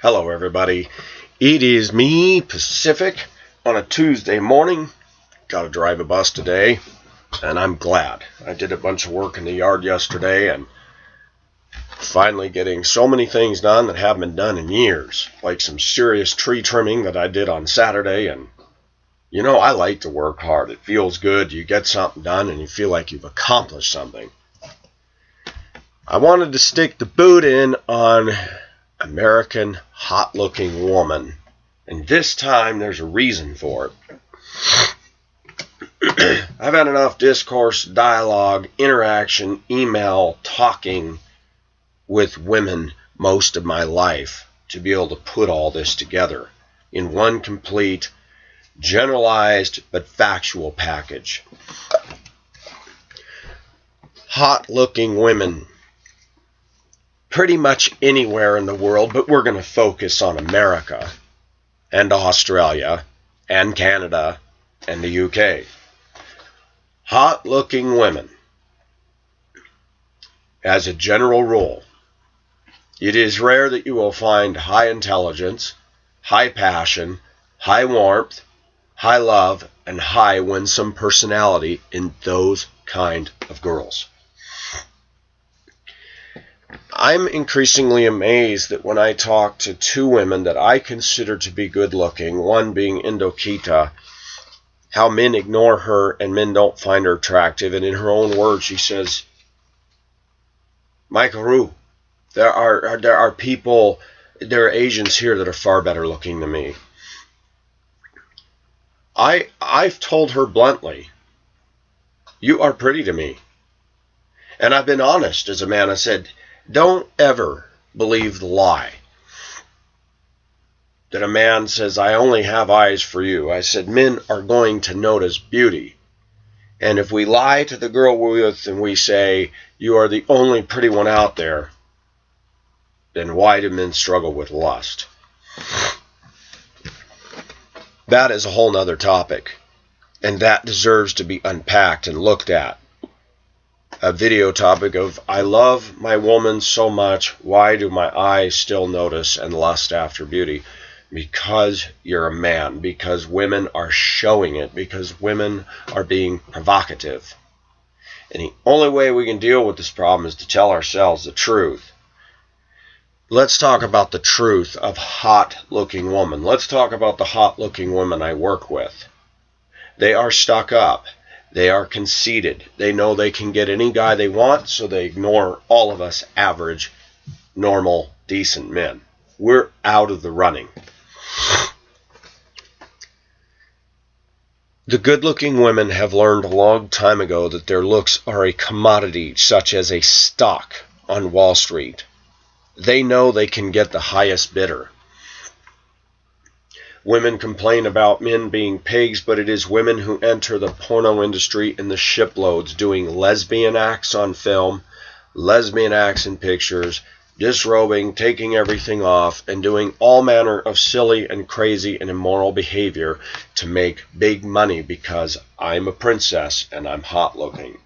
Hello everybody, it is me, Pacific, on a Tuesday morning. Gotta drive a bus today, and I'm glad. I did a bunch of work in the yard yesterday, and finally getting so many things done that haven't been done in years, like some serious tree trimming that I did on Saturday, and I like to work hard. It feels good, you get something done, and you feel like you've accomplished something. I wanted to stick the boot in on American hot-looking woman, and this time there's a reason for it. I've had enough discourse, dialogue, interaction, email, talking with women most of my life to be able to put all this together in one complete, generalized but factual package. Hot-looking women. Pretty much anywhere in the world, but we're going to focus on America and Australia and Canada and the UK. Hot-looking women, as a general rule, it is rare that you will find high intelligence, high passion, high warmth, high love, and high winsome personality in those kind of girls. I'm increasingly amazed that when I talk to two women that I consider to be good looking, one being Indokita, how men ignore her and men don't find her attractive. And in her own words, she says, Michael Rue, there are people, there are Asians here that are far better looking than me. I've told her bluntly, you are pretty to me. And I've been honest as a man. I said, don't ever believe the lie that a man says, I only have eyes for you. I said, men are going to notice beauty. And if we lie to the girl we're with and we say, you are the only pretty one out there, then why do men struggle with lust? That is a whole nother topic. And that deserves to be unpacked and looked at. A video topic of, I love my woman so much, why do my eyes still notice and lust after beauty? Because you're a man, because women are showing it, because women are being provocative. And the only way we can deal with this problem is to tell ourselves the truth. Let's talk about the truth of hot-looking women. Let's talk about the hot-looking women I work with. They are stuck up. They are conceited. They know they can get any guy they want, so they ignore all of us average, normal, decent men. We're out of the running. The good-looking women have learned a long time ago that their looks are a commodity, such as a stock on Wall Street. They know they can get the highest bidder. Women complain about men being pigs, but it is women who enter the porno industry in the shiploads doing lesbian acts on film, lesbian acts in pictures, disrobing, taking everything off, and doing all manner of silly and crazy and immoral behavior to make big money because I'm a princess and I'm hot looking.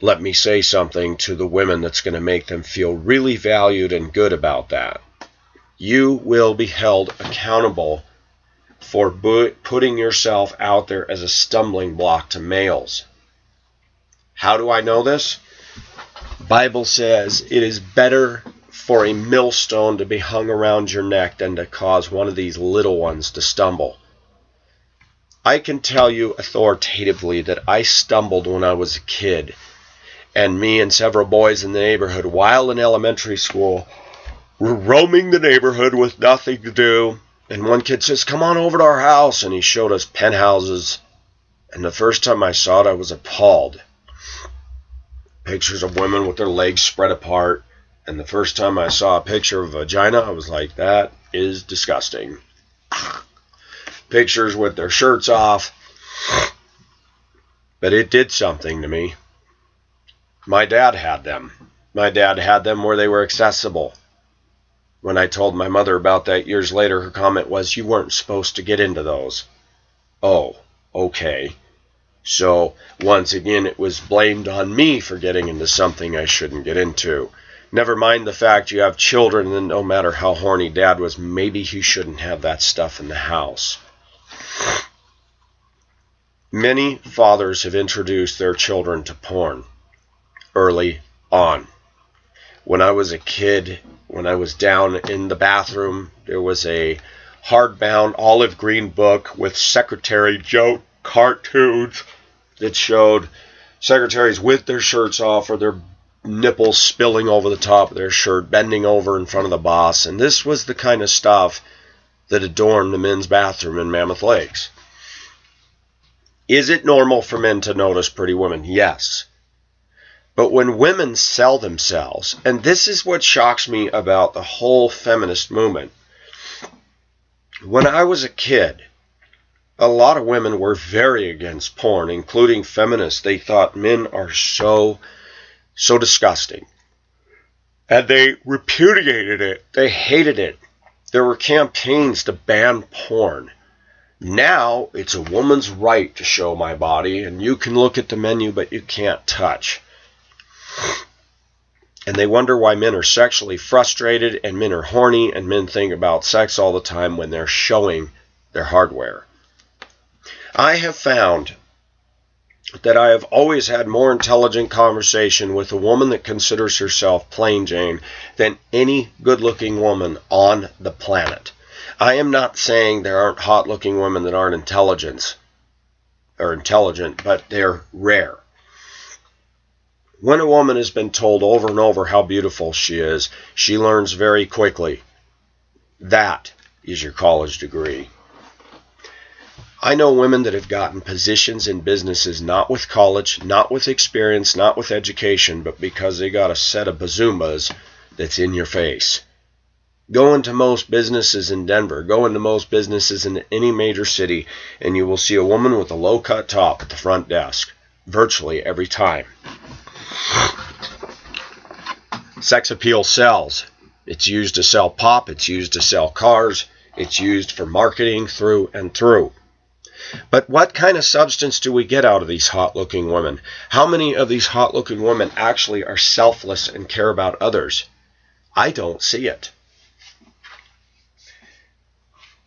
Let me say something to the women that's going to make them feel really valued and good about that. You will be held accountable for putting yourself out there as a stumbling block to males. How do I know this? The Bible says it is better for a millstone to be hung around your neck than to cause one of these little ones to stumble. I can tell you authoritatively that I stumbled when I was a kid, and me and several boys in the neighborhood, while in elementary school, we're roaming the neighborhood with nothing to do, and one kid says, come on over to our house, and he showed us penthouses, and the first time I saw it, I was appalled. Pictures of women with their legs spread apart, and the first time I saw a picture of a vagina, I was like, that is disgusting. Pictures with their shirts off, but it did something to me. My dad had them. My dad had them where they were accessible. When I told my mother about that years later, her comment was, you weren't supposed to get into those. Oh, okay. So, once again, it was blamed on me for getting into something I shouldn't get into. Never mind the fact you have children, and no matter how horny dad was, maybe he shouldn't have that stuff in the house. Many fathers have introduced their children to porn early on. When I was a kid, when I was down in the bathroom, there was a hardbound olive green book with secretary joke cartoons that showed secretaries with their shirts off or their nipples spilling over the top of their shirt, bending over in front of the boss. And this was the kind of stuff that adorned the men's bathroom in Mammoth Lakes. Is it normal for men to notice pretty women? Yes. But when women sell themselves, and this is what shocks me about the whole feminist movement. When I was a kid, a lot of women were very against porn, including feminists. They thought men are so disgusting. And they repudiated it. They hated it. There were campaigns to ban porn. Now, it's a woman's right to show my body, and you can look at the menu, but you can't touch. And they wonder why men are sexually frustrated, and men are horny, and men think about sex all the time when they're showing their hardware. I have found that I have always had more intelligent conversation with a woman that considers herself plain Jane than any good-looking woman on the planet. I am not saying there aren't hot-looking women that aren't intelligent, but they're rare. When a woman has been told over and over how beautiful she is, she learns very quickly. That is your college degree. I know women that have gotten positions in businesses not with college, not with experience, not with education, but because they got a set of bazoomas that's in your face. Go into most businesses in Denver, go into most businesses in any major city, and you will see a woman with a low-cut top at the front desk, virtually every time. Sex appeal sells. It's used to sell pop, it's used to sell cars, it's used for marketing through and through. But what kind of substance do we get out of these hot-looking women? How many of these hot-looking women actually are selfless and care about others? I don't see it.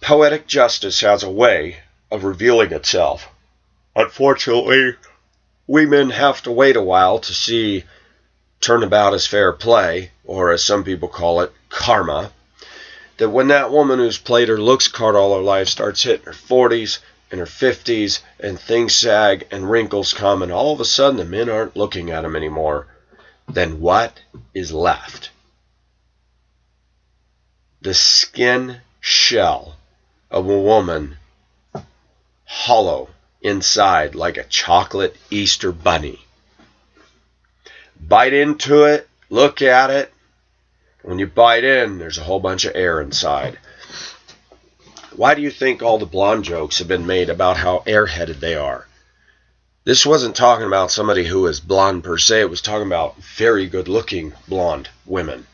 Poetic justice has a way of revealing itself. Unfortunately, we men have to wait a while to see turnabout as fair play, or as some people call it, karma, that when that woman who's played her looks card all her life starts hitting her 40s and her 50s and things sag and wrinkles come and all of a sudden the men aren't looking at them anymore, then what is left? The skin shell of a woman, hollow inside like a chocolate Easter bunny. Bite into it, look at it. When you bite in, there's a whole bunch of air inside. Why do you think all the blonde jokes have been made about how airheaded they are? This wasn't talking about somebody who is blonde per se. It was talking about very good-looking blonde women.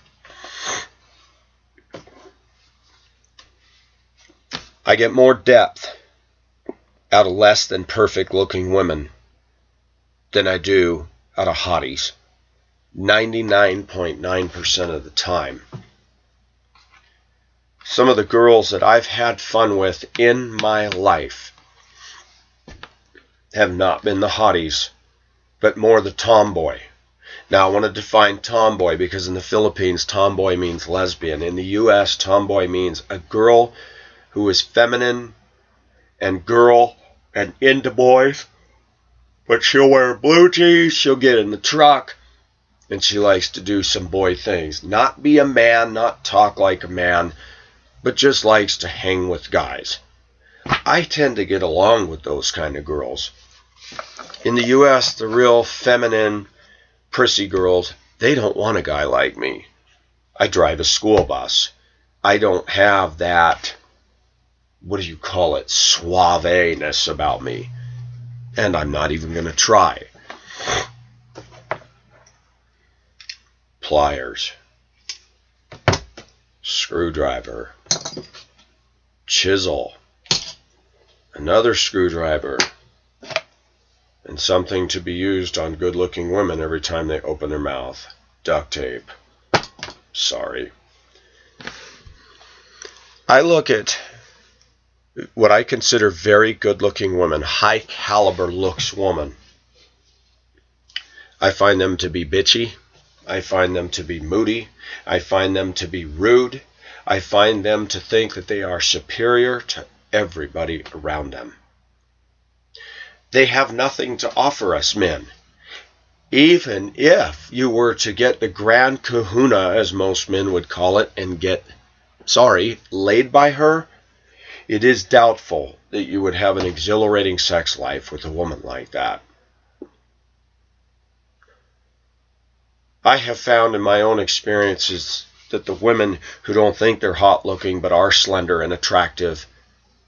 I get more depth out of less than perfect-looking women than I do out of hotties. 99.9% of the time. Some of the girls that I've had fun with in my life have not been the hotties, but more the tomboy. Now, I want to define tomboy because in the Philippines, tomboy means lesbian. In the U.S., tomboy means a girl who is feminine and girl and into boys, but she'll wear blue jeans, she'll get in the truck, and she likes to do some boy things. Not be a man, not talk like a man, but just likes to hang with guys. I tend to get along with those kind of girls. In the U.S., the real feminine, prissy girls, they don't want a guy like me. I drive a school bus. I don't have that, suaveness about me. And I'm not even going to try. Pliers, screwdriver, chisel, another screwdriver, and something to be used on good-looking women every time they open their mouth, duct tape. Sorry. I look at what I consider very good-looking women, high-caliber looks woman. I find them to be bitchy. I find them to be moody. I find them to be rude. I find them to think that they are superior to everybody around them. They have nothing to offer us men. Even if you were to get the grand kahuna, as most men would call it, and get, laid by her, it is doubtful that you would have an exhilarating sex life with a woman like that. I have found in my own experiences that the women who don't think they're hot looking but are slender and attractive,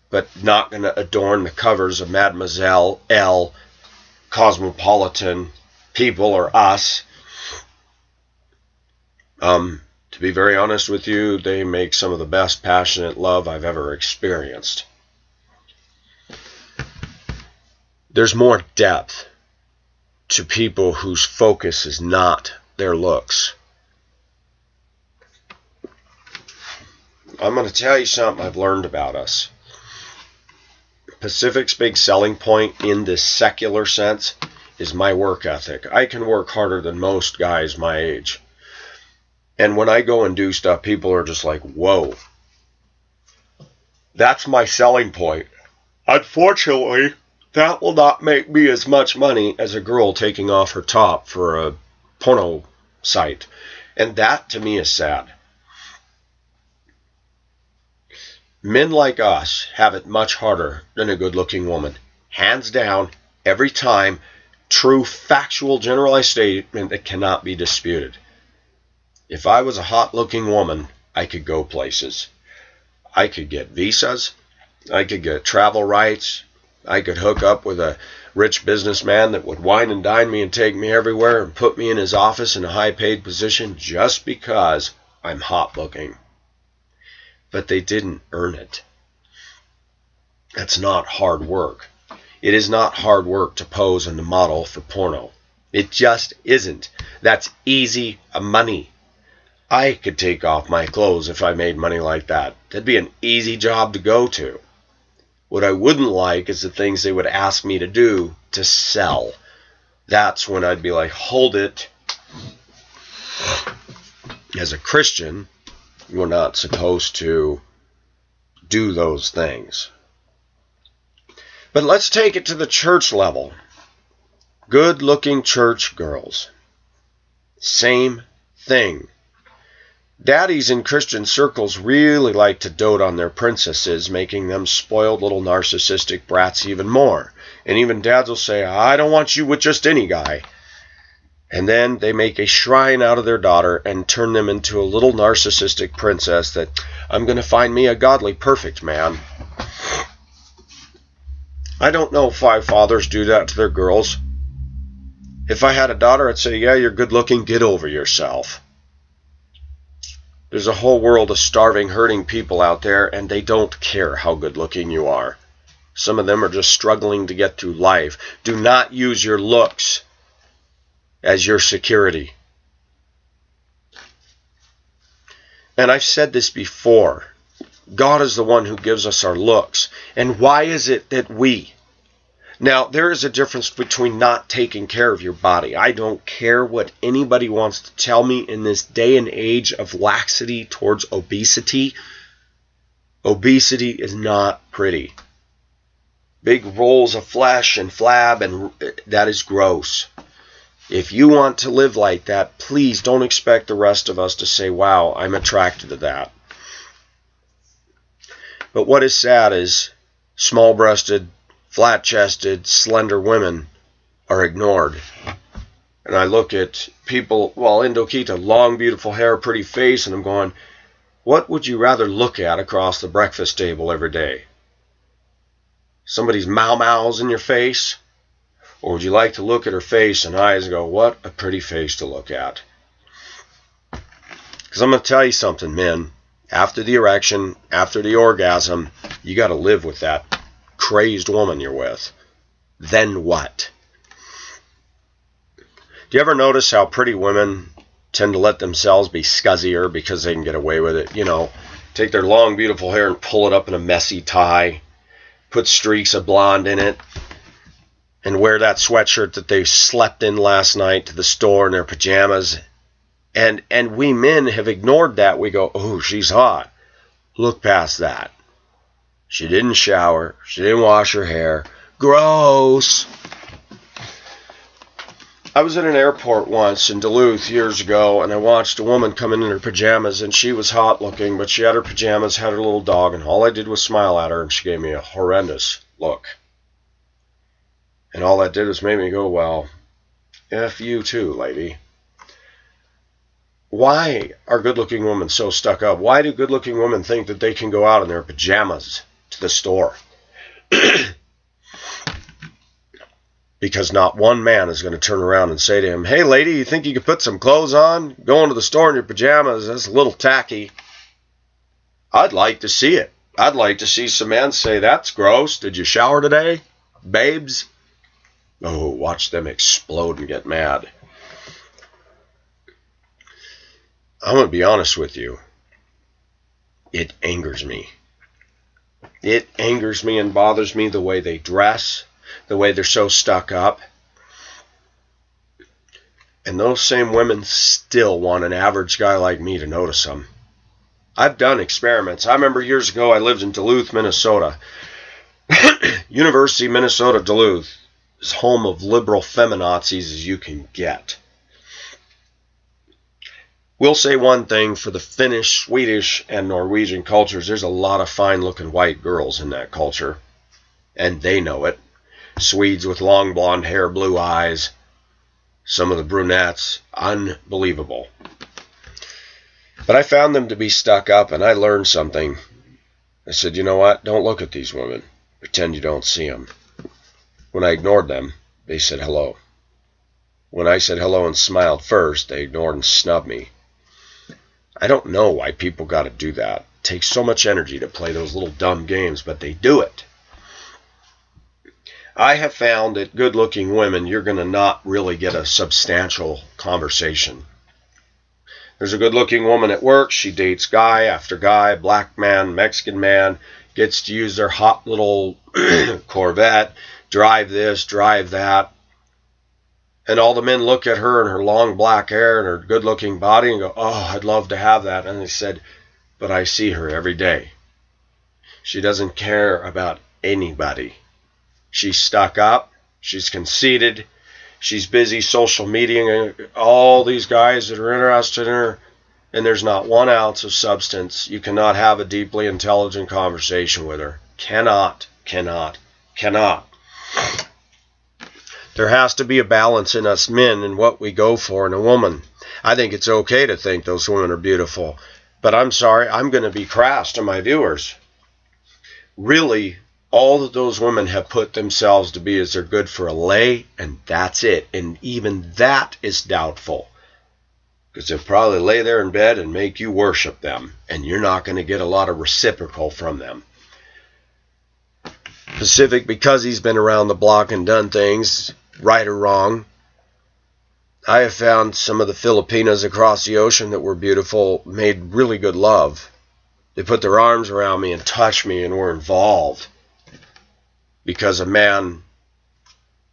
but not going to adorn the covers of Mademoiselle, Elle, Cosmopolitan, People, or Us, to be very honest with you, they make some of the best passionate love I've ever experienced. There's more depth to people whose focus is not their looks. I'm going to tell you something I've learned about us. Pacific's big selling point in this secular sense is my work ethic. I can work harder than most guys my age. And when I go and do stuff, people are just like, whoa. That's my selling point. Unfortunately, that will not make me as much money as a girl taking off her top for a porno site. And that, to me, is sad. Men like us have it much harder than a good-looking woman. Hands down, every time, true, factual, generalized statement that cannot be disputed. If I was a hot-looking woman, I could go places. I could get visas. I could get travel rights. I could hook up with a rich businessman that would wine and dine me and take me everywhere and put me in his office in a high-paid position just because I'm hot-looking. But they didn't earn it. That's not hard work. It is not hard work to pose and to model for porno. It just isn't. That's easy money. I could take off my clothes if I made money like that. That'd be an easy job to go to. What I wouldn't like is the things they would ask me to do to sell. That's when I'd be like, hold it. As a Christian, you're not supposed to do those things. But let's take it to the church level. Good-looking church girls. Same thing. Daddies in Christian circles really like to dote on their princesses, making them spoiled little narcissistic brats even more. And even dads will say, I don't want you with just any guy. And then they make a shrine out of their daughter and turn them into a little narcissistic princess that I'm going to find me a godly, perfect man. I don't know why fathers do that to their girls. If I had a daughter, I'd say, yeah, you're good looking, get over yourself. There's a whole world of starving, hurting people out there, and they don't care how good looking you are. Some of them are just struggling to get through life. Do not use your looks as your security. And I've said this before. God is the one who gives us our looks. And why is it that we? Now, there is a difference between not taking care of your body. I don't care what anybody wants to tell me in this day and age of laxity towards obesity. Obesity is not pretty. Big rolls of flesh and flab, and that is gross. If you want to live like that, please don't expect the rest of us to say, wow, I'm attracted to that. But what is sad is small-breasted, flat-chested, slender women are ignored. And I look at people, Indokita, long, beautiful hair, pretty face, and I'm going, what would you rather look at across the breakfast table every day? Somebody's mau-maus in your face? Or would you like to look at her face and eyes and go, what a pretty face to look at? Because I'm going to tell you something, men. After the erection, after the orgasm, you got to live with that crazed woman you're with. Then what? Do you ever notice how pretty women tend to let themselves be scuzzier because they can get away with it. You know, take their long, beautiful hair and pull it up in a messy tie, put streaks of blonde in it, and wear that sweatshirt that they slept in last night to the store in their pajamas. And we men have ignored that. We go, oh, she's hot. Look past that. She didn't shower. She didn't wash her hair. Gross. I was at an airport once in Duluth years ago, and I watched a woman come in her pajamas, and she was hot looking, but she had her pajamas, had her little dog, and all I did was smile at her, and she gave me a horrendous look. And all that did was make me go, well, F you too, lady. Why are good-looking women so stuck up? Why do good-looking women think that they can go out in their pajamas to the store? Because not one man is going to turn around and say to him, hey, lady, you think you could put some clothes on? Going to the store in your pajamas, that's a little tacky. I'd like to see it. I'd like to see some men say, that's gross. Did you shower today, babes? Oh, watch them explode and get mad. I'm going to be honest with you. It angers me. It angers me and bothers me the way they dress, the way they're so stuck up. And those same women still want an average guy like me to notice them. I've done experiments. I remember years ago I lived in Duluth, Minnesota. University of Minnesota, Duluth is home of liberal feminazis as you can get. We'll say one thing for the Finnish, Swedish, and Norwegian cultures. There's a lot of fine-looking white girls in that culture, and they know it. Swedes with long blonde hair, blue eyes. Some of the brunettes, unbelievable. But I found them to be stuck up, and I learned something. I said, you know what? Don't look at these women. Pretend you don't see them. When I ignored them, they said hello. When I said hello and smiled first, they ignored and snubbed me. I don't know why people got to do that. It takes so much energy to play those little dumb games, but they do it. I have found that good-looking women, you're going to not really get a substantial conversation. There's a good-looking woman at work. She dates guy after guy, black man, Mexican man, gets to use their hot little Corvette, drive this, drive that. And all the men look at her and her long black hair and her good-looking body and go, oh, I'd love to have that. And they said, but I see her every day. She doesn't care about anybody. She's stuck up. She's conceited. She's busy social media. All these guys that are interested in her. And there's not 1 ounce of substance. You cannot have a deeply intelligent conversation with her. Cannot. There has to be a balance in us men and what we go for in a woman. I think it's okay to think those women are beautiful. But I'm sorry, I'm going to be crass to my viewers. Really, all that those women have put themselves to be is they're good for a lay, and that's it. And even that is doubtful. Because they'll probably lay there in bed and make you worship them. And you're not going to get a lot of reciprocal from them. Pacific, because he's been around the block and done things, right or wrong. I have found some of the Filipinas across the ocean that were beautiful, made really good love. They put their arms around me and touched me and were involved because a man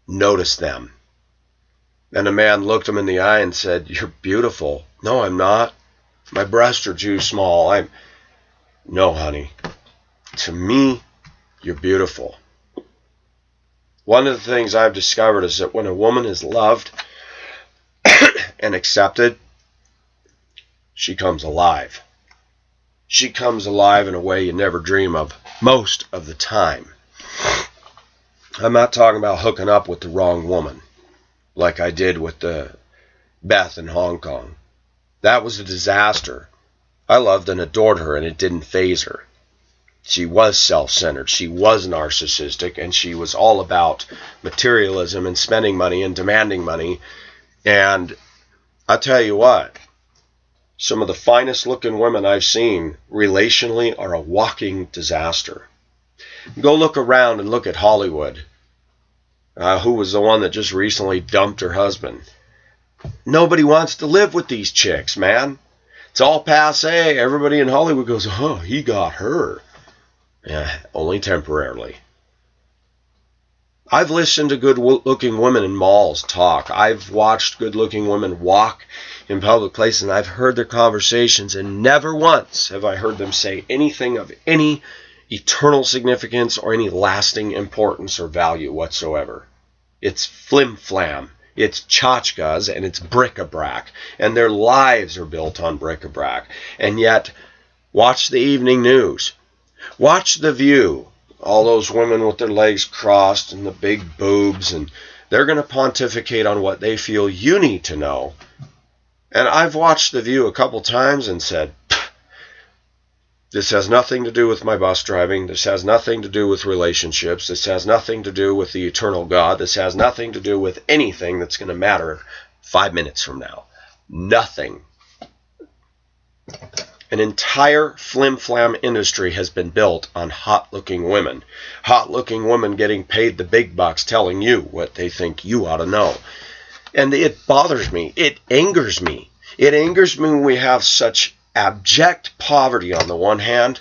noticed them. And a man looked them in the eye and said, you're beautiful. No, I'm not. My breasts are too small. No, honey. To me, you're beautiful. One of the things I've discovered is that when a woman is loved and accepted, she comes alive. She comes alive in a way you never dream of most of the time. I'm not talking about hooking up with the wrong woman like I did with the Beth in Hong Kong. That was a disaster. I loved and adored her, and it didn't faze her. She was self-centered, she was narcissistic, and she was all about materialism and spending money and demanding money. And I'll tell you what, some of the finest looking women I've seen relationally are a walking disaster. Go look around and look at Hollywood. Who was the one that just recently dumped her husband? Nobody wants to live with these chicks, man. It's all passé. Everybody in Hollywood goes, oh, he got her. Yeah, only temporarily. I've listened to good-looking women in malls talk. I've watched good-looking women walk in public places, and I've heard their conversations, and never once have I heard them say anything of any eternal significance or any lasting importance or value whatsoever. It's flim-flam. It's tchotchkes, and it's bric-a-brac, and their lives are built on bric-a-brac. And yet, watch the evening news. Watch The View. All those women with their legs crossed and the big boobs, and they're going to pontificate on what they feel you need to know. And I've watched The View a couple times and said, this has nothing to do with my bus driving. This has nothing to do with relationships. This has nothing to do with the eternal God. This has nothing to do with anything that's going to matter 5 minutes from now. Nothing. An entire flim-flam industry has been built on hot-looking women. Hot-looking women getting paid the big bucks telling you what they think you ought to know. And it bothers me. It angers me. It angers me when we have such abject poverty on the one hand,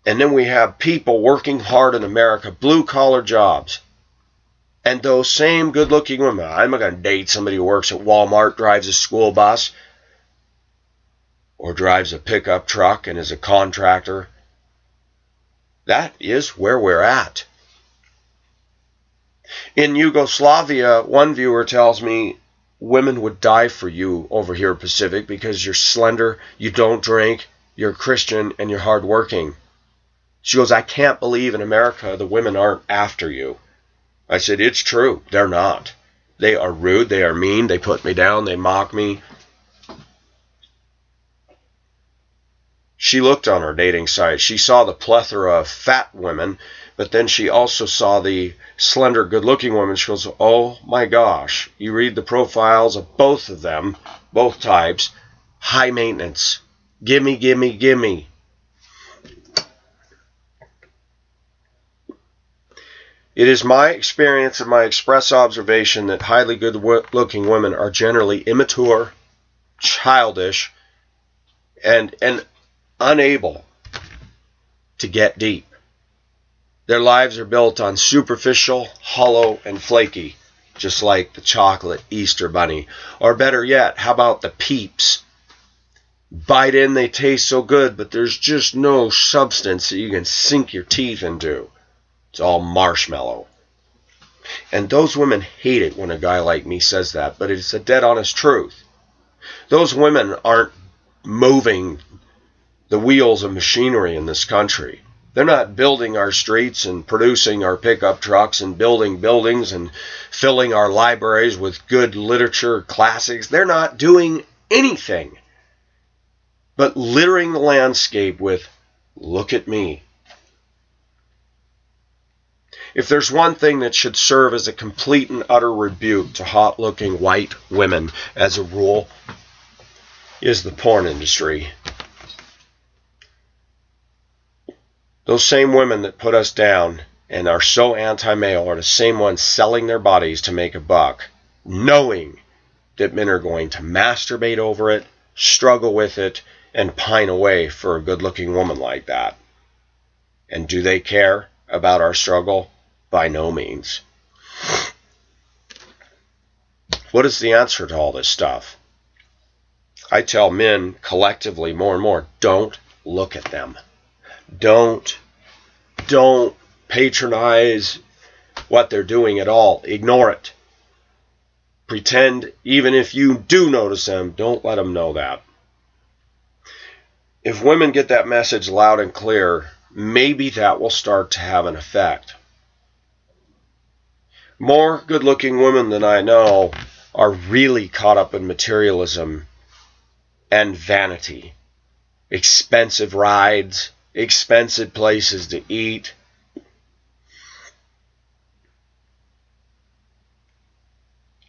and then we have people working hard in America, blue-collar jobs. And those same good-looking women, I'm not going to date somebody who works at Walmart, drives a school bus, or drives a pickup truck and is a contractor. That is where we're at. In Yugoslavia, one viewer tells me women would die for you over here in Pacific because you're slender, you don't drink, you're Christian, and you're hardworking. She goes, I can't believe in America the women aren't after you. I said, it's true. They're not. They are rude. They are mean. They put me down. They mock me. She looked on her dating site. She saw the plethora of fat women, but then she also saw the slender, good-looking women. She goes, oh my gosh. You read the profiles of both of them, both types. High maintenance. Gimme, gimme, gimme. It is my experience and my express observation that highly good-looking women are generally immature, childish, and unable to get deep. Their lives are built on superficial, hollow, and flaky, just like the chocolate Easter bunny. Or better yet, how about the Peeps? Bite in, they taste so good, but there's just no substance that you can sink your teeth into. It's all marshmallow. And those women hate it when a guy like me says that, but it's a dead honest truth. Those women aren't moving the wheels of machinery in this country. They're not building our streets and producing our pickup trucks and building buildings and filling our libraries with good literature classics. They're not doing anything but littering the landscape with, look at me. If there's one thing that should serve as a complete and utter rebuke to hot-looking white women, as a rule, is the porn industry. Those same women that put us down and are so anti-male are the same ones selling their bodies to make a buck, knowing that men are going to masturbate over it, struggle with it, and pine away for a good-looking woman like that. And do they care about our struggle? By no means. What is the answer to all this stuff? I tell men collectively more and more, don't look at them. Don't patronize what they're doing at all. Ignore it. Pretend, even if you do notice them, don't let them know that. If women get that message loud and clear, maybe that will start to have an effect. More good-looking women than I know are really caught up in materialism and vanity. Expensive rides, expensive places to eat.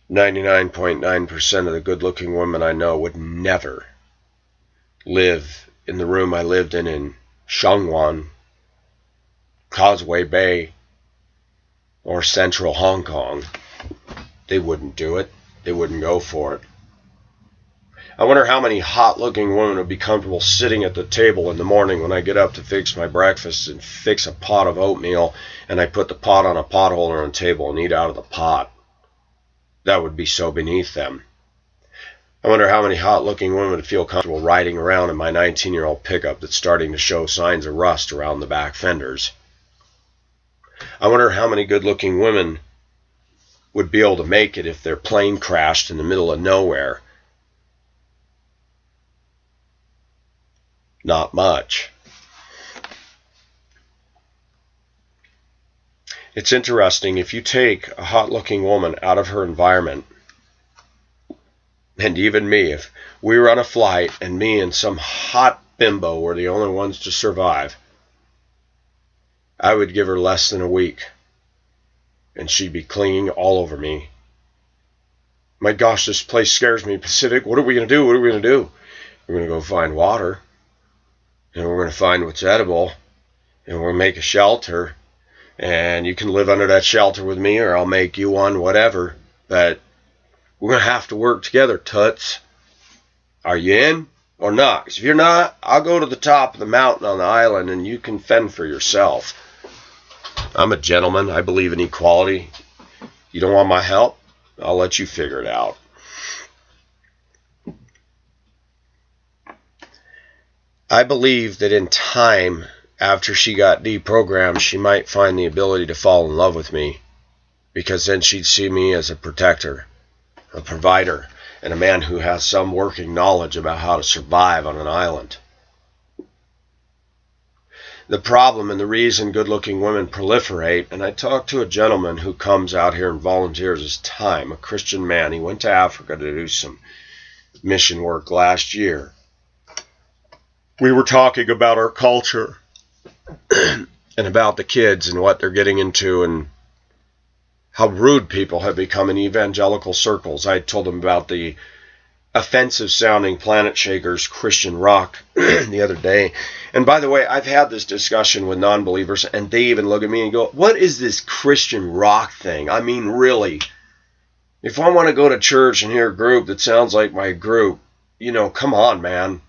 .9% of the good-looking women I know would never live in the room I lived in Shangwan, Causeway Bay, or Central Hong Kong. They wouldn't do it. they wouldn't go for it. I wonder how many hot-looking women would be comfortable sitting at the table in the morning when I get up to fix my breakfast and fix a pot of oatmeal, and I put the pot on a pot holder on the table and eat out of the pot. That would be so beneath them. I wonder how many hot-looking women would feel comfortable riding around in my 19-year-old pickup that's starting to show signs of rust around the back fenders. I wonder how many good-looking women would be able to make it if their plane crashed in the middle of nowhere. Not much. It's interesting, if you take a hot-looking woman out of her environment, and even me, if we were on a flight and me and some hot bimbo were the only ones to survive, I would give her less than a week, and she'd be clinging all over me. My gosh, this place scares me, Pacific. What are we going to do? What are we going to do? We're going to go find water, and we're going to find what's edible, and we're going to make a shelter, and you can live under that shelter with me, or I'll make you one, whatever, but we're going to have to work together, toots. Are you in or not? 'Cause if you're not, I'll go to the top of the mountain on the island, and you can fend for yourself. I'm a gentleman. I believe in equality. You don't want my help? I'll let you figure it out. I believe that in time, after she got deprogrammed, she might find the ability to fall in love with me, because then she'd see me as a protector, a provider, and a man who has some working knowledge about how to survive on an island. The problem and the reason good-looking women proliferate, and I talked to a gentleman who comes out here and volunteers his time, a Christian man. He went to Africa to do some mission work last year. We were talking about our culture and about the kids and what they're getting into and how rude people have become in evangelical circles. I told him about the offensive-sounding Planet Shakers Christian rock the other day. And by the way, I've had this discussion with non-believers, and they even look at me and go, what is this Christian rock thing? I mean, really, if I want to go to church and hear a group that sounds like my group, come on, man.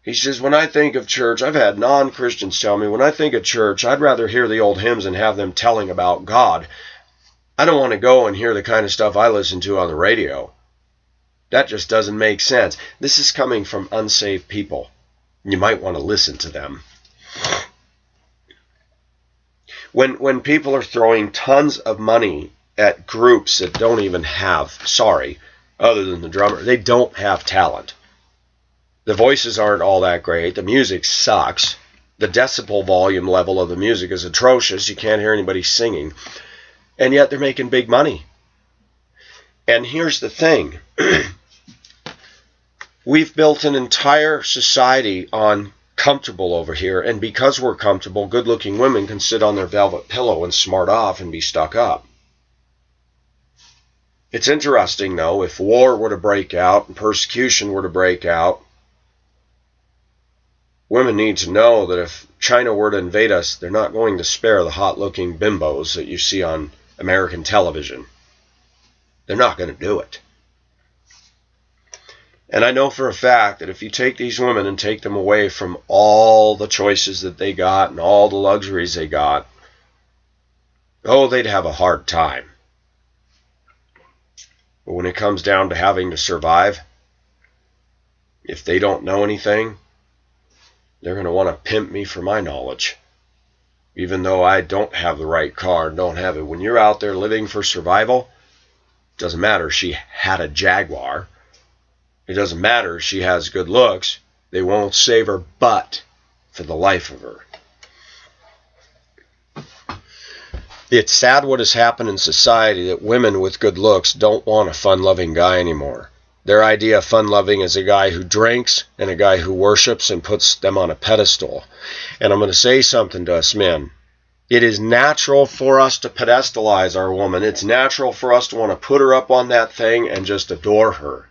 He says, when I think of church, I've had non-Christians tell me, when I think of church, I'd rather hear the old hymns and have them telling about God. I don't want to go and hear the kind of stuff I listen to on the radio. That just doesn't make sense. This is coming from unsaved people. You might want to listen to them. When people are throwing tons of money at groups that don't even have, other than the drummer, they don't have talent. The voices aren't all that great. The music sucks. The decibel volume level of the music is atrocious. You can't hear anybody singing. And yet they're making big money. And here's the thing. We've built an entire society on comfortable over here, and because we're comfortable, good-looking women can sit on their velvet pillow and smart off and be stuck up. It's interesting, though, if war were to break out and persecution were to break out, women need to know that if China were to invade us, they're not going to spare the hot-looking bimbos that you see on American television. They're not going to do it. And I know for a fact that if you take these women and take them away from all the choices that they got and all the luxuries they got, they'd have a hard time. But when it comes down to having to survive, if they don't know anything, they're going to want to pimp me for my knowledge. Even though I don't have the right car and don't have it. When you're out there living for survival, it doesn't matter if she had a Jaguar. It doesn't matter if she has good looks. They won't save her butt for the life of her. It's sad what has happened in society that women with good looks don't want a fun-loving guy anymore. Their idea of fun-loving is a guy who drinks and a guy who worships and puts them on a pedestal. And I'm going to say something to us men. It is natural for us to pedestalize our woman. It's natural for us to want to put her up on that thing and just adore her.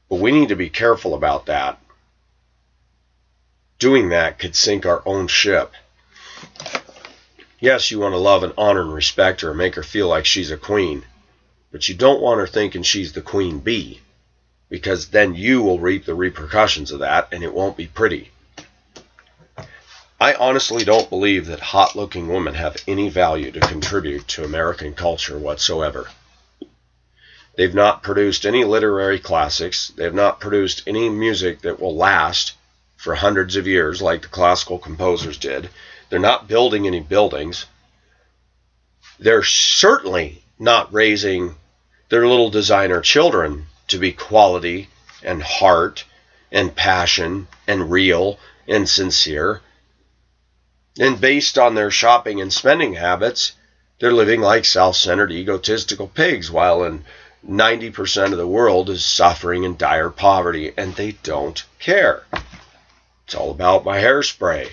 But we need to be careful about that. Doing that could sink our own ship. Yes, you want to love and honor and respect her and make her feel like she's a queen. But you don't want her thinking she's the queen bee, because then you will reap the repercussions of that, and it won't be pretty. I honestly don't believe that hot-looking women have any value to contribute to American culture whatsoever. They've not produced any literary classics. They've not produced any music that will last for hundreds of years like the classical composers did. They're not building any buildings. They're certainly not raising their little designer children to be quality and heart and passion and real and sincere. And based on their shopping and spending habits, they're living like self-centered, egotistical pigs, while in 90% of the world is suffering in dire poverty, and they don't care. It's all about my hairspray.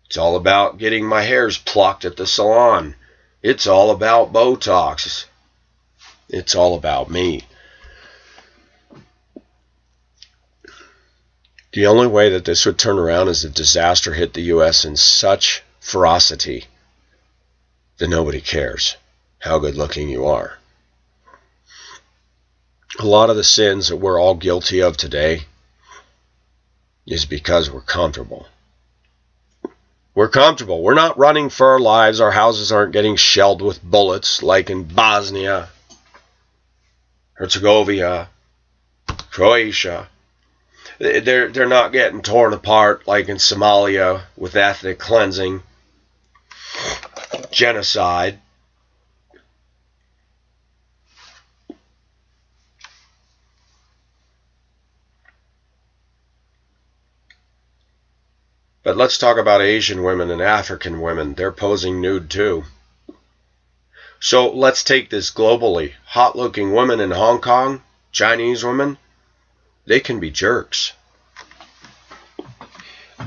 It's all about getting my hairs plucked at the salon. It's all about Botox. It's all about me. The only way that this would turn around is if disaster hit the U.S. in such ferocity that nobody cares how good looking you are. A lot of the sins that we're all guilty of today is because we're comfortable. We're comfortable. We're not running for our lives. Our houses aren't getting shelled with bullets like in Bosnia, Herzegovina, Croatia. They're not getting torn apart like in Somalia with ethnic cleansing, genocide. But let's talk about Asian women and African women. They're posing nude too. So let's take this globally. Hot-looking women in Hong Kong, Chinese women, they can be jerks.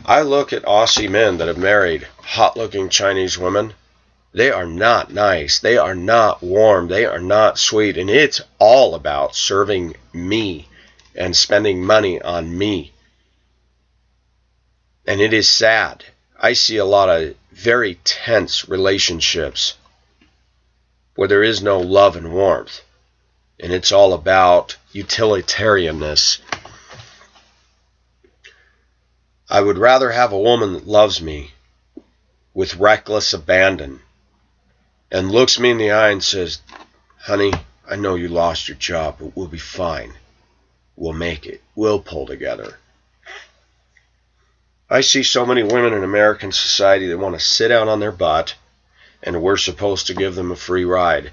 I look at Aussie men that have married hot-looking Chinese women. They are not nice. They are not warm. They are not sweet. And it's all about serving me and spending money on me. And it is sad. I see a lot of very tense relationships where there is no love and warmth. And it's all about utilitarianness. I would rather have a woman that loves me with reckless abandon and looks me in the eye and says, honey, I know you lost your job, but we'll be fine. We'll make it. We'll pull together. I see so many women in American society that want to sit down on their butt and we're supposed to give them a free ride.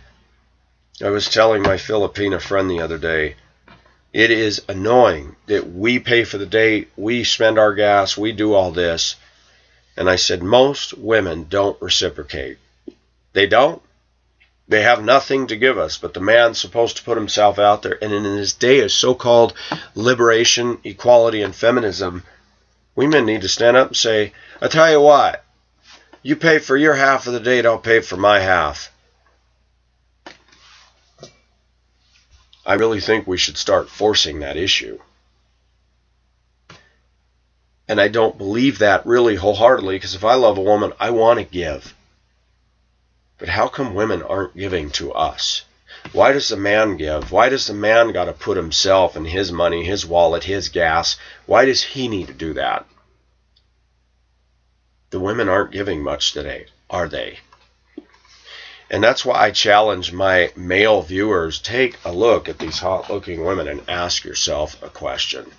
I was telling my Filipina friend the other day, it is annoying that we pay for the date, we spend our gas, we do all this. And I said, most women don't reciprocate. They don't. They have nothing to give us, but the man's supposed to put himself out there. And in this day of so-called liberation, equality, and feminism, women need to stand up and say, I tell you what, you pay for your half of the date, I'll pay for my half. I really think we should start forcing that issue. And I don't believe that really wholeheartedly, because if I love a woman, I want to give. But how come women aren't giving to us? Why does the man give? Why does the man got to put himself and his money, his wallet, his gas? Why does he need to do that? The women aren't giving much today, are they? And that's why I challenge my male viewers, take a look at these hot-looking women and ask yourself a question.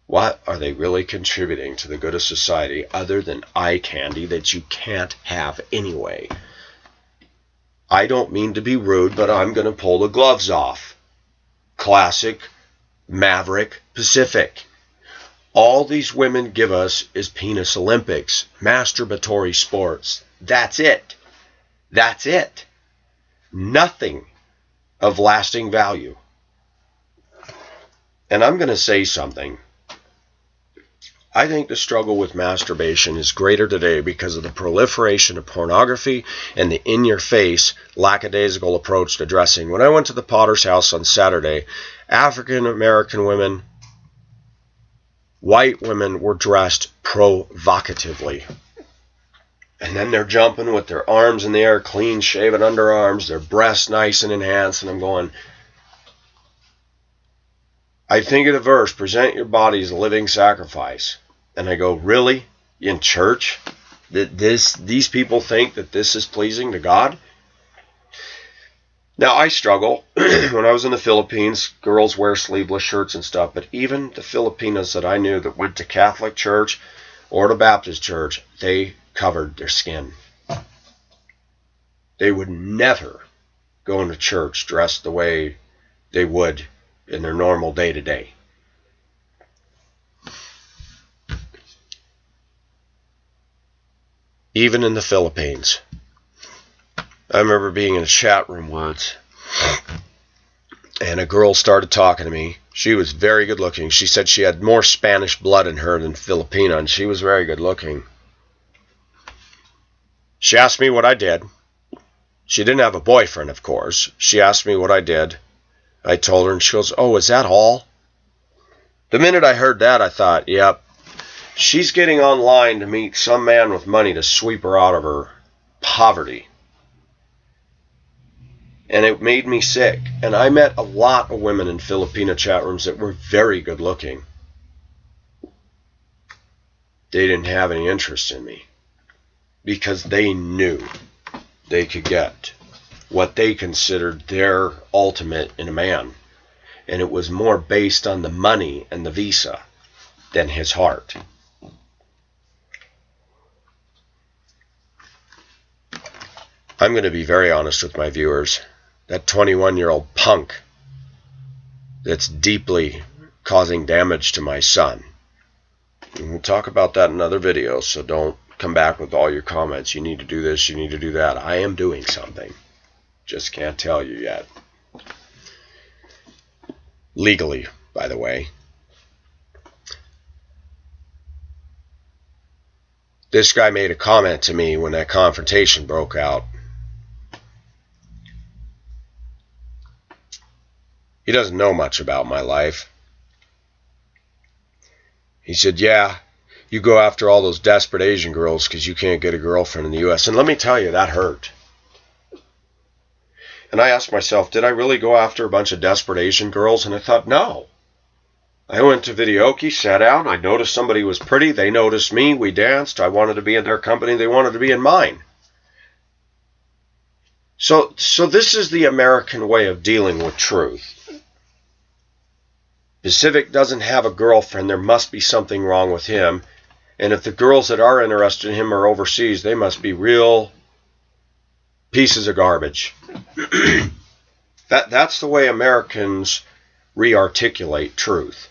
What are they really contributing to the good of society other than eye candy that you can't have anyway? I don't mean to be rude, but I'm going to pull the gloves off. Classic, Maverick, Pacific. All these women give us is penis Olympics, masturbatory sports. That's it. That's it. Nothing of lasting value. And I'm going to say something. I think the struggle with masturbation is greater today because of the proliferation of pornography and the in-your-face, lackadaisical approach to dressing. When I went to the Potter's house on Saturday, African-American women, white women were dressed provocatively. And then they're jumping with their arms in the air, clean shaven underarms, their breasts nice and enhanced, and I'm going, I think of the verse, present your body as a living sacrifice. And I go, really? In church? These people think that this is pleasing to God? Now, I struggle. When I was in the Philippines, girls wear sleeveless shirts and stuff, but even the Filipinas that I knew that went to Catholic church or to Baptist church, they covered their skin. They would never go into church dressed the way they would in their normal day-to-day. Even in the Philippines. I remember being in a chat room once, and a girl started talking to me. She was very good looking. She said she had more Spanish blood in her than Filipina, and she was very good looking. She asked me what I did. She didn't have a boyfriend, of course. She asked me what I did. I told her, and she goes, oh, is that all? The minute I heard that, I thought, yep, she's getting online to meet some man with money to sweep her out of her poverty. And it made me sick. And I met a lot of women in Filipina chat rooms that were very good looking. They didn't have any interest in me because they knew they could get what they considered their ultimate in a man. And it was more based on the money and the visa than his heart. I'm going to be very honest with my viewers. That 21-year-old punk that's deeply causing damage to my son. And we'll talk about that in another video, so don't come back with all your comments. You need to do this, you need to do that. I am doing something. Just can't tell you yet. Legally, by the way. This guy made a comment to me when that confrontation broke out. He doesn't know much about my life. He said, yeah, you go after all those desperate Asian girls because you can't get a girlfriend in the U.S. And let me tell you, that hurt. And I asked myself, did I really go after a bunch of desperate Asian girls? And I thought, no. I went to videoke, sat down, I noticed somebody was pretty, they noticed me, we danced, I wanted to be in their company, they wanted to be in mine. So this is the American way of dealing with truth. Pacific doesn't have a girlfriend, there must be something wrong with him. And if the girls that are interested in him are overseas, they must be real pieces of garbage. That's the way Americans re-articulate truth.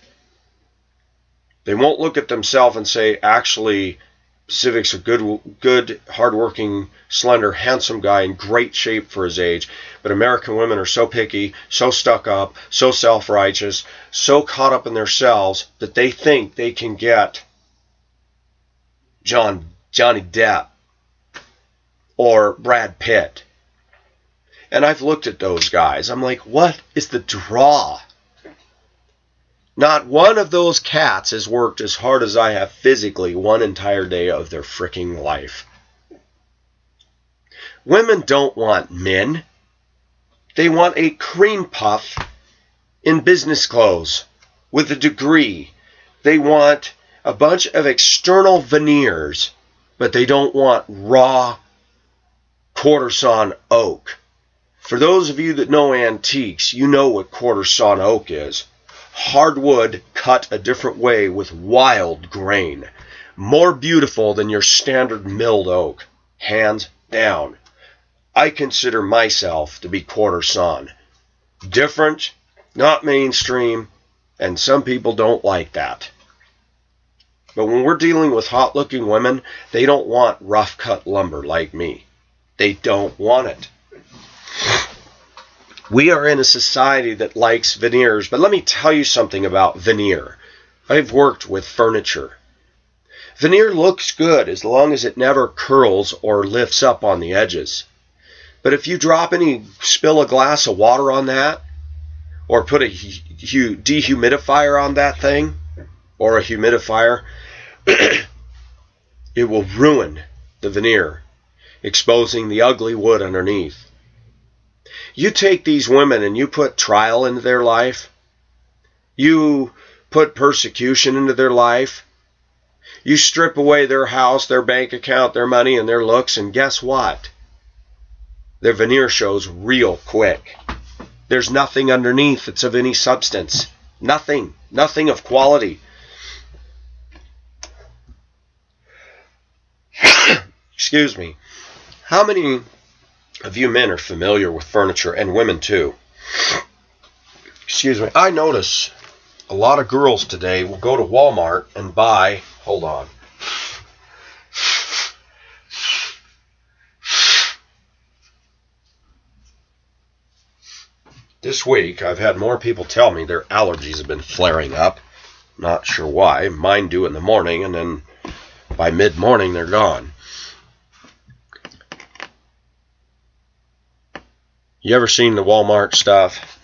They won't look at themselves and say, actually, Pacific's a good, hardworking, slender, handsome guy in great shape for his age. But American women are so picky, so stuck up, so self-righteous, so caught up in themselves that they think they can get Johnny Depp or Brad Pitt. And I've looked at those guys. I'm like, what is the draw? Not one of those cats has worked as hard as I have physically one entire day of their freaking life. Women don't want men. They want a cream puff in business clothes with a degree. They want a bunch of external veneers, but they don't want raw quarter-sawn oak. For those of you that know antiques, you know what quarter-sawn oak is. Hardwood cut a different way with wild grain. More beautiful than your standard milled oak. Hands down. I consider myself to be quarter sawn. Different, not mainstream, and some people don't like that. But when we're dealing with hot-looking women, they don't want rough-cut lumber like me. They don't want it. We are in a society that likes veneers, but let me tell you something about veneer. I've worked with furniture. Veneer looks good as long as it never curls or lifts up on the edges. But if you spill a glass of water on that, or put a dehumidifier on that thing, or a humidifier, it will ruin the veneer, exposing the ugly wood underneath. You take these women and you put trial into their life. You put persecution into their life. You strip away their house, their bank account, their money, and their looks, and guess what? Their veneer shows real quick. There's nothing underneath that's of any substance. Nothing. Nothing of quality. Excuse me. How many of you men are familiar with furniture, and women too? Excuse me. I notice a lot of girls today will go to Walmart and buy, hold on. This week, I've had more people tell me their allergies have been flaring up. Not sure why. Mine do in the morning, and then by mid-morning, they're gone. You ever seen the Walmart stuff?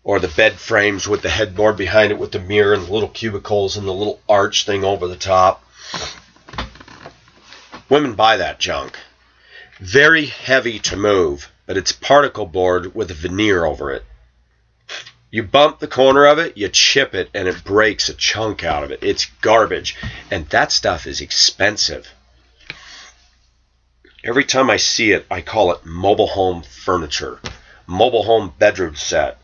Or the bed frames with the headboard behind it with the mirror and the little cubicles and the little arch thing over the top? Women buy that junk. Very heavy to move, but it's particle board with a veneer over it. You bump the corner of it, you chip it, and it breaks a chunk out of it. It's garbage, and that stuff is expensive. Every time I see it, I call it mobile home furniture, mobile home bedroom set.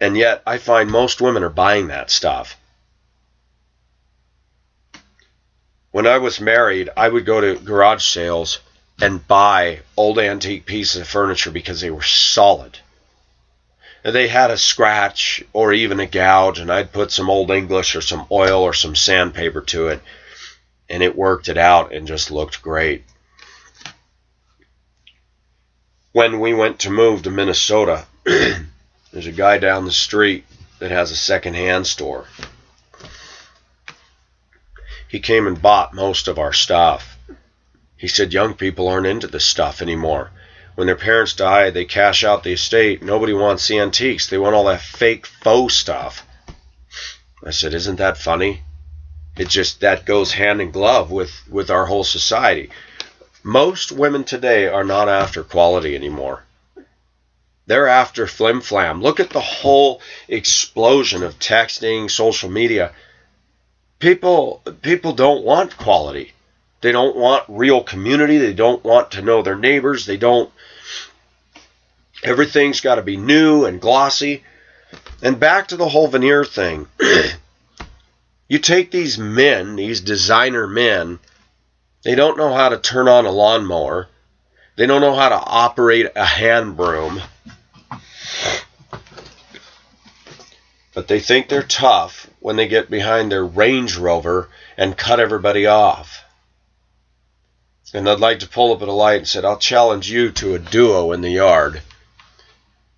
And yet, I find most women are buying that stuff. When I was married, I would go to garage sales and buy old antique pieces of furniture because they were solid. They had a scratch or even a gouge, and I'd put some Old English or some oil or some sandpaper to it, and it worked it out and just looked great. When we went to move to Minnesota, there's a guy down the street that has a second-hand store. He came and bought most of our stuff. He said young people aren't into this stuff anymore. When their parents die, they cash out the estate. Nobody wants the antiques. They want all that fake faux stuff. I said, isn't that funny? It just, that goes hand in glove with our whole society. Most women today are not after quality anymore. They're after flim-flam. Look at the whole explosion of texting, social media. People don't want quality. They don't want real community. They don't want to know their neighbors. Everything's got to be new and glossy. And back to the whole veneer thing. You take these men, these designer men, they don't know how to turn on a lawnmower. They don't know how to operate a hand broom. But they think they're tough when they get behind their Range Rover and cut everybody off. And I'd like to pull up at a light and said, I'll challenge you to a duo in the yard.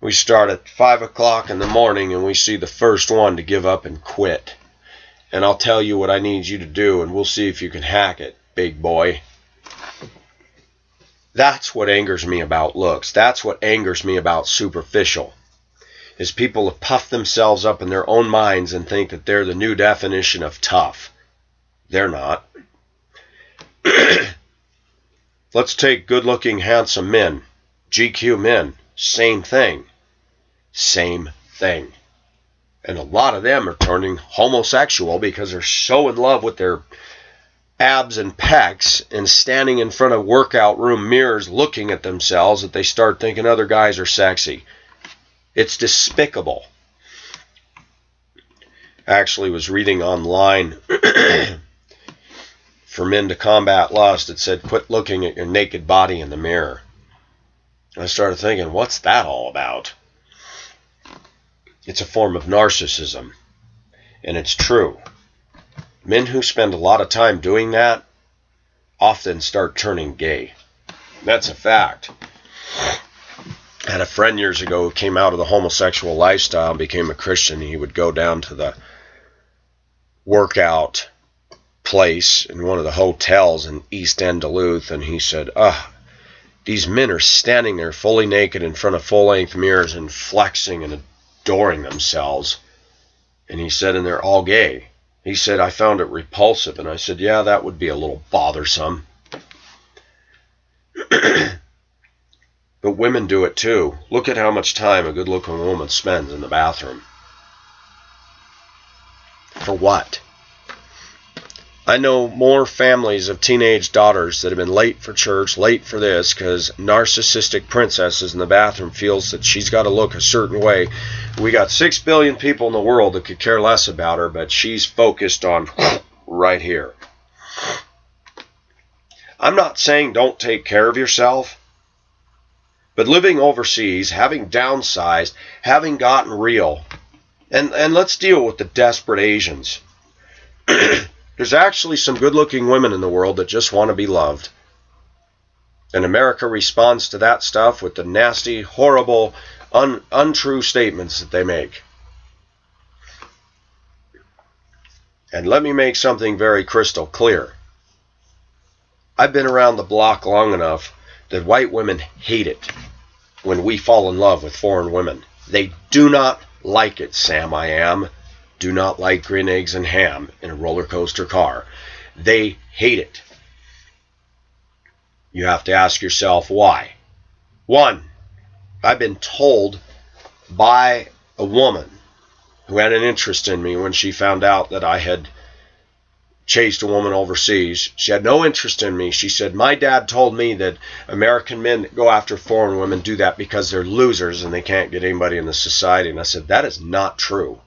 We start at 5 o'clock in the morning and we see the first one to give up and quit. And I'll tell you what I need you to do and we'll see if you can hack it, big boy. That's what angers me about looks. That's what angers me about superficial. Is people have puffed themselves up in their own minds and think that they're the new definition of tough. They're not. Let's take good-looking, handsome men. GQ men. Same thing. Same thing. And a lot of them are turning homosexual because they're so in love with their abs and pecs and standing in front of workout room mirrors looking at themselves that they start thinking other guys are sexy. It's despicable. I actually was reading online for men to combat lust. It said, quit looking at your naked body in the mirror. I started thinking, what's that all about? It's a form of narcissism. And it's true. Men who spend a lot of time doing that often start turning gay. That's a fact. I had a friend years ago who came out of the homosexual lifestyle and became a Christian. He would go down to the workout place in one of the hotels in East End, Duluth, and he said, these men are standing there fully naked in front of full-length mirrors and flexing and adoring themselves. And he said, and they're all gay. He said, I found it repulsive. And I said, yeah, that would be a little bothersome. But women do it too. Look at how much time a good-looking woman spends in the bathroom. For what? I know more families of teenage daughters that have been late for church, late for this, because narcissistic princesses in the bathroom feels that she's got to look a certain way. We got 6 billion people in the world that could care less about her, but she's focused on right here. I'm not saying don't take care of yourself, but living overseas, having downsized, having gotten real, and let's deal with the desperate Asians. There's actually some good-looking women in the world that just want to be loved. And America responds to that stuff with the nasty, horrible, untrue statements that they make. And let me make something very crystal clear. I've been around the block long enough that white women hate it when we fall in love with foreign women. They do not like it, Sam I am. Do not like green eggs and ham in a roller coaster car. They hate it. You have to ask yourself why. 1, I've been told by a woman who had an interest in me when she found out that I had chased a woman overseas. She had no interest in me. She said, my dad told me that American men that go after foreign women do that because they're losers and they can't get anybody in the society. And I said, that is not true.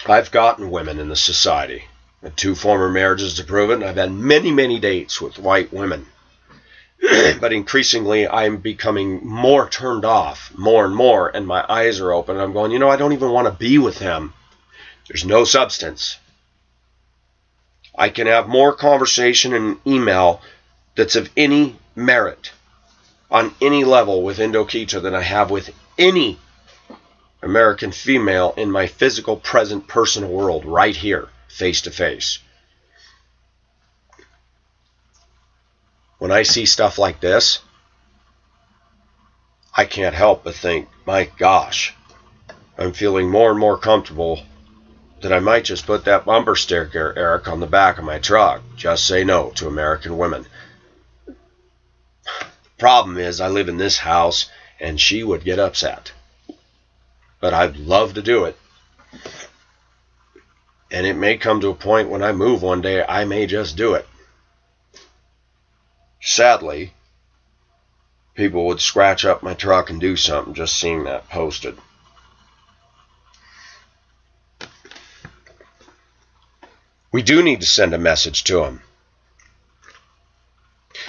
I've gotten women in the society. I had 2 former marriages to prove it, and I've had many, many dates with white women. But increasingly, I'm becoming more turned off, more and more, and my eyes are open. I'm going, I don't even want to be with them. There's no substance. I can have more conversation and email that's of any merit on any level with Indokita than I have with any American female in my physical, present, personal world right here, face to face. When I see stuff like this, I can't help but think, my gosh, I'm feeling more and more comfortable that I might just put that bumper sticker, Eric, on the back of my truck. Just say no to American women. Problem is, I live in this house, and she would get upset. But I'd love to do it. And it may come to a point when I move one day, I may just do it. Sadly, people would scratch up my truck and do something just seeing that posted. We do need to send a message to them.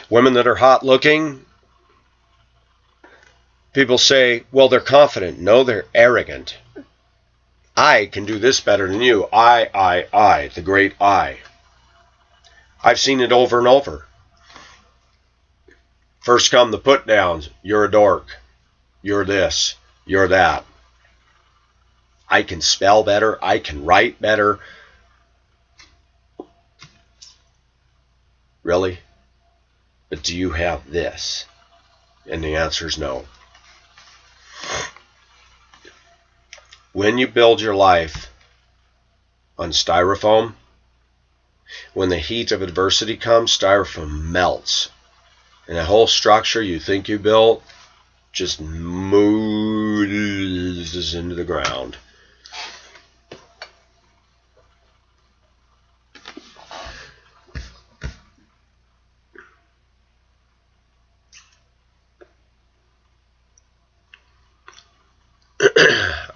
Women that are hot looking, people say, well, they're confident. No, they're arrogant. I can do this better than you. I, the great I. I've seen it over and over. First come the put downs. You're a dork. You're this. You're that. I can spell better. I can write better. Really? But do you have this? And the answer is no. When you build your life on styrofoam, when the heat of adversity comes, styrofoam melts. And the whole structure you think you built just moves into the ground.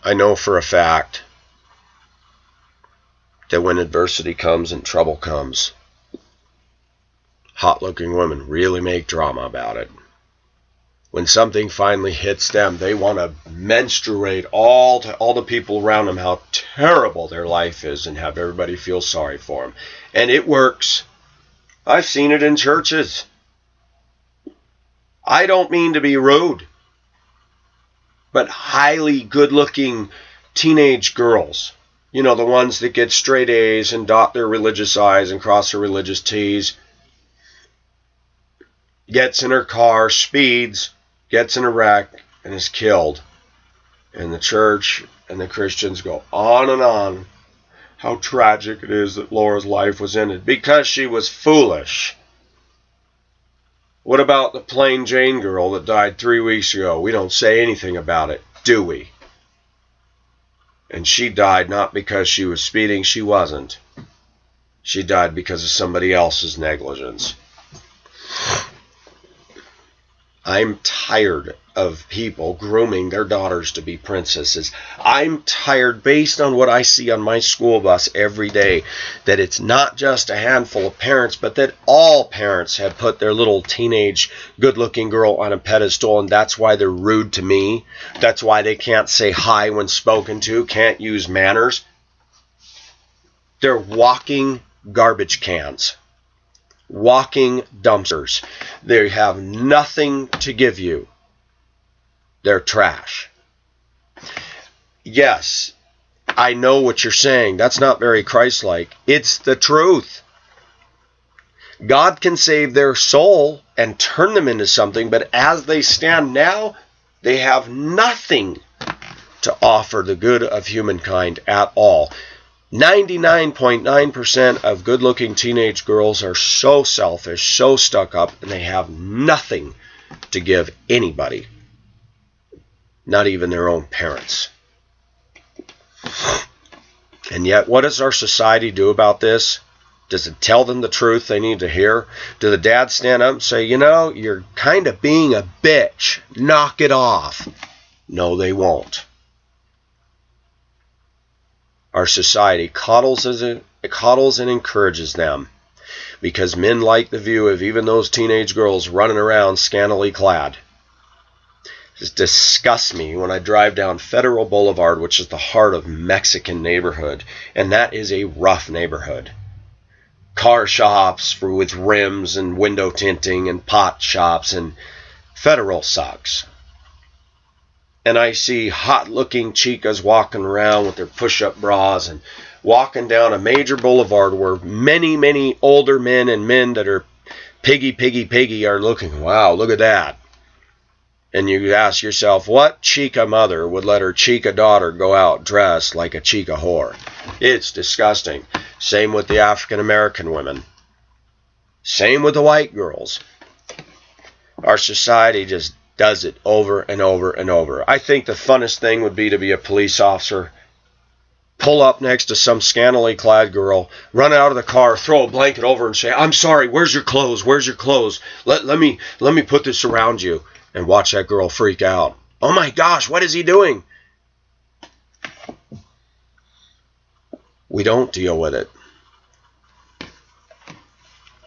I know for a fact that when adversity comes and trouble comes, hot-looking women really make drama about it. When something finally hits them, they want to menstruate all the people around them how terrible their life is and have everybody feel sorry for them. And it works. I've seen it in churches. I don't mean to be rude, but highly good-looking teenage girls, the ones that get straight A's and dot their religious I's and cross their religious T's, gets in her car, speeds, gets in a wreck, and is killed. And the church and the Christians go on and on how tragic it is that Laura's life was ended because she was foolish. What about the plain Jane girl that died 3 weeks ago? We don't say anything about it, do we? And she died not because she was speeding. She wasn't. She died because of somebody else's negligence. I'm tired of people grooming their daughters to be princesses. I'm tired, based on what I see on my school bus every day, that it's not just a handful of parents, but that all parents have put their little teenage good-looking girl on a pedestal, and that's why they're rude to me. That's why they can't say hi when spoken to, can't use manners. They're walking garbage cans. Walking dumpsters. They have nothing to give you. They're trash. Yes, I know what you're saying. That's not very Christ-like. It's the truth. God can save their soul and turn them into something, but as they stand now, they have nothing to offer the good of humankind at all. 99.9% of good-looking teenage girls are so selfish, so stuck up, and they have nothing to give anybody. Not even their own parents. And yet, what does our society do about this? Does it tell them the truth they need to hear? Do the dads stand up and say, you know, you're kind of being a bitch. Knock it off. No, they won't. Our society coddles and encourages them because men like the view of even those teenage girls running around scantily clad. It just disgusts me when I drive down Federal Boulevard, which is the heart of Mexican neighborhood, and that is a rough neighborhood. Car shops with rims and window tinting and pot shops, and Federal sucks. And I see hot-looking chicas walking around with their push-up bras and walking down a major boulevard where many, many older men and men that are piggy are looking, wow, look at that. And you ask yourself, what chica mother would let her chica daughter go out dressed like a chica whore? It's disgusting. Same with the African-American women. Same with the white girls. Our society just does it over and over and over. I think the funnest thing would be to be a police officer, pull up next to some scantily clad girl, run out of the car, throw a blanket over and say, I'm sorry, where's your clothes? Where's your clothes? Let me put this around you, and watch that girl freak out. Oh my gosh, what is he doing? We don't deal with it.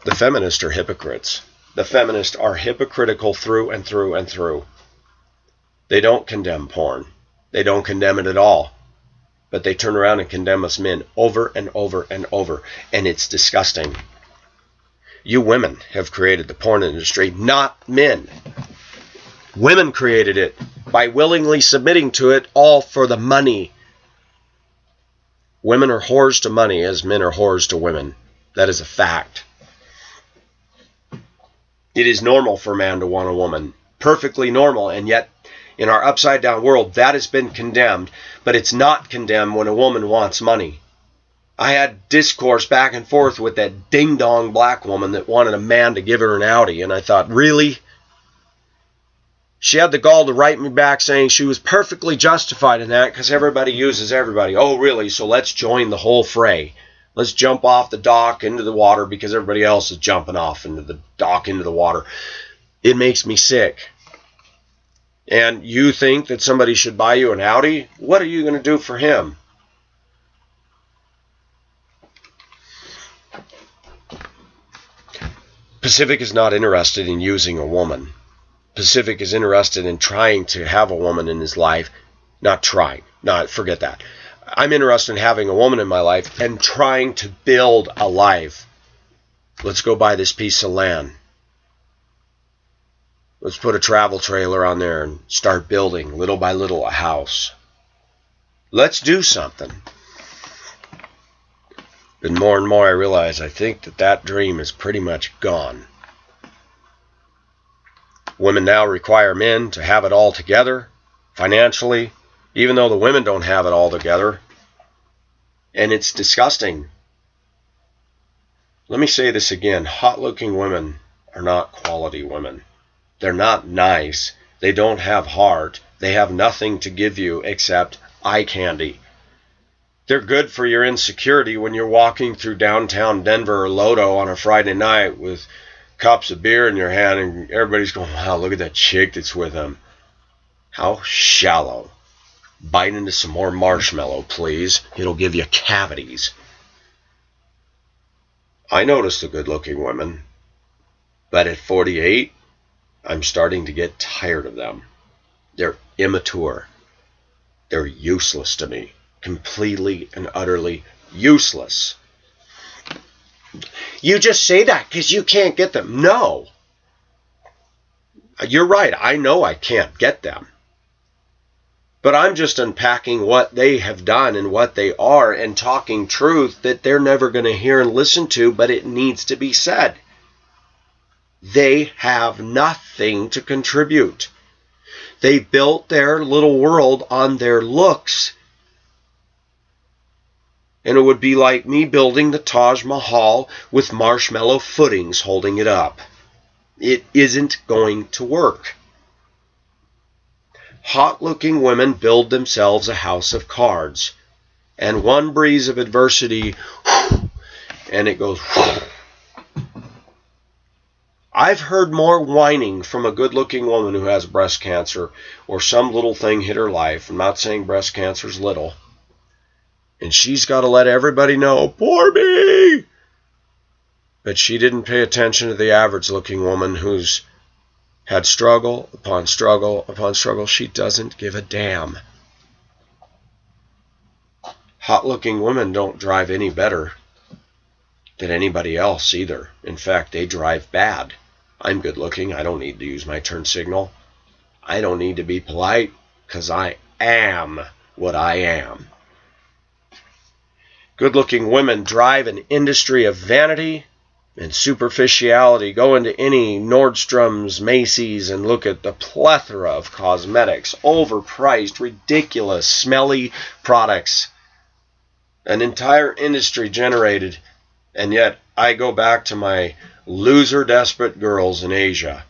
The feminists are hypocrites. The feminists are hypocritical through and through and through. They don't condemn porn. They don't condemn it at all. But they turn around and condemn us men over and over and over. And it's disgusting. You women have created the porn industry, not men. Women created it by willingly submitting to it, all for the money. Women are whores to money as men are whores to women. That is a fact. It is normal for a man to want a woman. Perfectly normal. And yet, in our upside-down world, that has been condemned. But it's not condemned when a woman wants money. I had discourse back and forth with that ding-dong black woman that wanted a man to give her an Audi. And I thought, really? She had the gall to write me back saying she was perfectly justified in that because everybody uses everybody. Oh, really? So let's join the whole fray. Let's jump off the dock into the water because everybody else is jumping off into the dock into the water. It makes me sick. And you think that somebody should buy you an Audi? What are you going to do for him? Pacific is not interested in using a woman. Pacific is interested in trying to have a woman in his life. Not trying. No, forget that. I'm interested in having a woman in my life and trying to build a life. Let's go buy this piece of land. Let's put a travel trailer on there and start building, little by little, a house. Let's do something. But more and more I realize I think that dream is pretty much gone. Women now require men to have it all together, financially, even though the women don't have it all together. And it's disgusting. Let me say this again. Hot-looking women are not quality women. They're not nice. They don't have heart. They have nothing to give you except eye candy. They're good for your insecurity when you're walking through downtown Denver or Lodo on a Friday night with cups of beer in your hand and everybody's going, wow, look at that chick that's with him. How shallow. Bite into some more marshmallow, please. It'll give you cavities. I notice the good-looking women, but at 48, I'm starting to get tired of them. They're immature. They're useless to me. Completely and utterly useless. You just say that because you can't get them. No. You're right. I know I can't get them. But I'm just unpacking what they have done and what they are and talking truth that they're never going to hear and listen to, but it needs to be said. They have nothing to contribute. They built their little world on their looks. And it would be like me building the Taj Mahal with marshmallow footings holding it up. It isn't going to work. Hot-looking women build themselves a house of cards. And one breeze of adversity, and it goes. I've heard more whining from a good-looking woman who has breast cancer or some little thing hit her life. I'm not saying breast cancer's little. And she's got to let everybody know, poor me! But she didn't pay attention to the average-looking woman who's had struggle upon struggle upon struggle. She doesn't give a damn. Hot-looking women don't drive any better than anybody else either. In fact, they drive bad. I'm good-looking. I don't need to use my turn signal. I don't need to be polite because I am what I am. Good-looking women drive an industry of vanity and superficiality. Go into any Nordstrom's, Macy's, and look at the plethora of cosmetics, overpriced, ridiculous, smelly products. An entire industry generated, and yet I go back to my loser desperate girls in Asia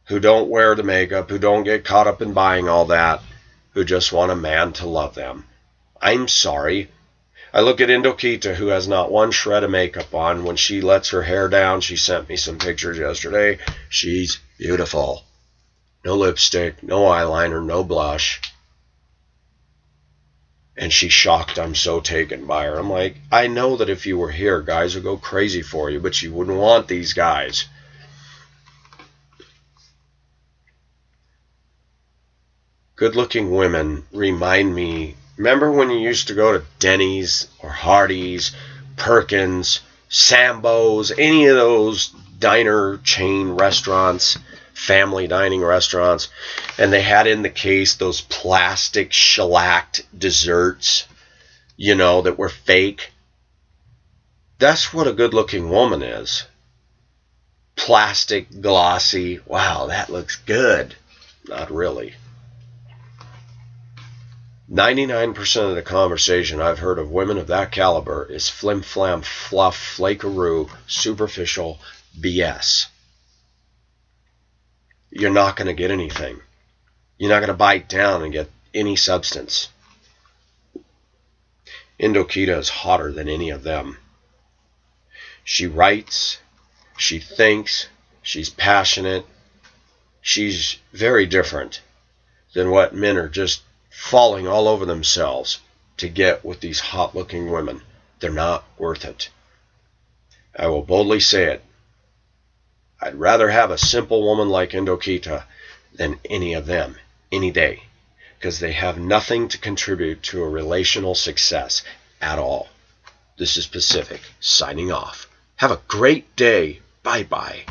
who don't wear the makeup, who don't get caught up in buying all that, who just want a man to love them. I'm sorry. I look at Indokita, who has not one shred of makeup on. When she lets her hair down, she sent me some pictures yesterday. She's beautiful. No lipstick, no eyeliner, no blush. And she's shocked I'm so taken by her. I'm like, I know that if you were here, guys would go crazy for you, but you wouldn't want these guys. Good-looking women remind me. Remember when you used to go to Denny's or Hardee's, Perkins, Sambo's, any of those diner chain restaurants, family dining restaurants, and they had in the case those plastic shellacked desserts, you know, that were fake? That's what a good-looking woman is. Plastic, glossy. Wow, that looks good. Not really. 99% of the conversation I've heard of women of that caliber is flim-flam, fluff, flakeroo, superficial BS. You're not going to get anything. You're not going to bite down and get any substance. Indokita is hotter than any of them. She writes, she thinks, she's passionate. She's very different than what men are just falling all over themselves to get with these hot-looking women. They're not worth it. I will boldly say it. I'd rather have a simple woman like Indokita than any of them, any day, because they have nothing to contribute to a relational success at all. This is Pacific, signing off. Have a great day. Bye-bye.